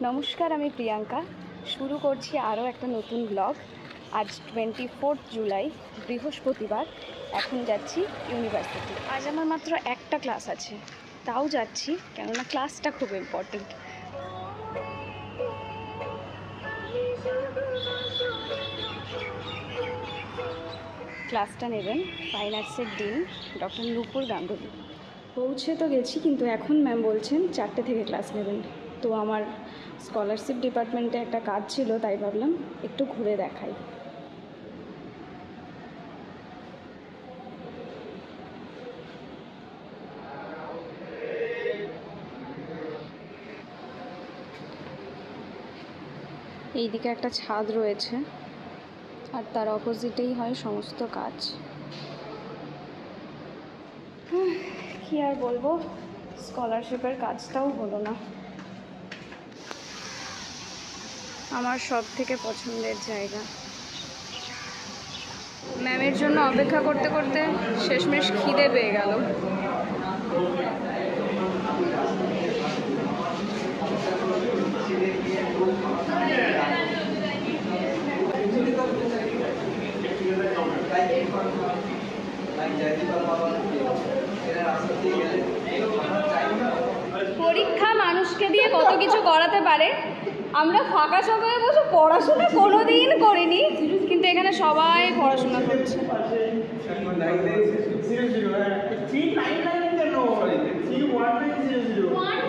নমস্কার, আমি প্রিয়াঙ্কা। শুরু করছি আরও একটা নতুন ব্লগ। আজ 24 জুলাই, বৃহস্পতিবার। এখন যাচ্ছি ইউনিভার্সিটি। আজ আমার মাত্র একটা ক্লাস আছে, তাও যাচ্ছি কেননা ক্লাসটা খুব ইম্পর্টেন্ট। ক্লাসটা নেবেন ফাইন আর্টসের ডিন ডক্টর নূপুর গাঙ্গুলি। পৌঁছে তো গেছি, কিন্তু এখন ম্যাম বলছেন 4টে থেকে ক্লাস নেবেন। তো আমার স্কলারশিপ ডিপার্টমেন্টে একটা কাজ ছিল, তাই ভাবলাম একটু ঘুরে দেখাই। এইদিকে একটা ছাদ রয়েছে, আর তার অপোজিটেই হয় সমস্ত কাজ। কি আর বলবো, স্কলারশিপের কাজটাও হলো না। আমার সব থেকে পছন্দের জায়গা। ম্যামের জন্য অপেক্ষা করতে করতে শেষমেশ খিদে পেয়ে গেল। পরীক্ষা মানুষকে দিয়ে কত কিছু করাতে পারে। আমরা ফাঁকা সময়ে বসে পড়াশোনা কোনোদিন করিনি, কিন্তু এখানে সবাই পড়াশোনা করছে।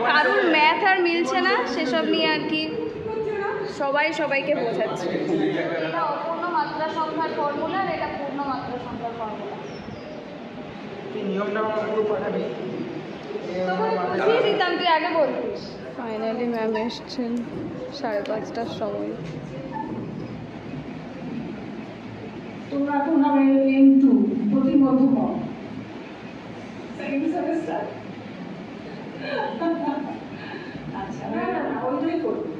কারুর ম্যাথ আর মিলছে না, সেসব নিয়ে আর কি সবাই সবাইকে বোঝাচ্ছে। এটা অপূর্ণ মাত্রা সংখ্যার ফর্মুলা, আর এটা পূর্ণ মাত্রা সংখ্যার ফর্মুলা। বুঝিয়ে দিতাম, তুই আগে বলতিস। ফাইনালি ম্যাম এসছেন 5:30টার সময়। তোমরা এখন হবে M2 প্রতিমধ্যম সেকেন্ড সেমিস্টার। আচ্ছা, না ওইটাই করবো।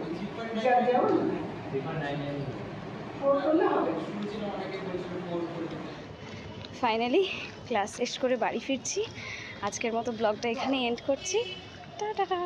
যেমন ফাইনালি ক্লাস শেষ করে বাড়ি ফিরছি। আজকের মতো ব্লগটা এখানে এন্ড করছি। টাটা।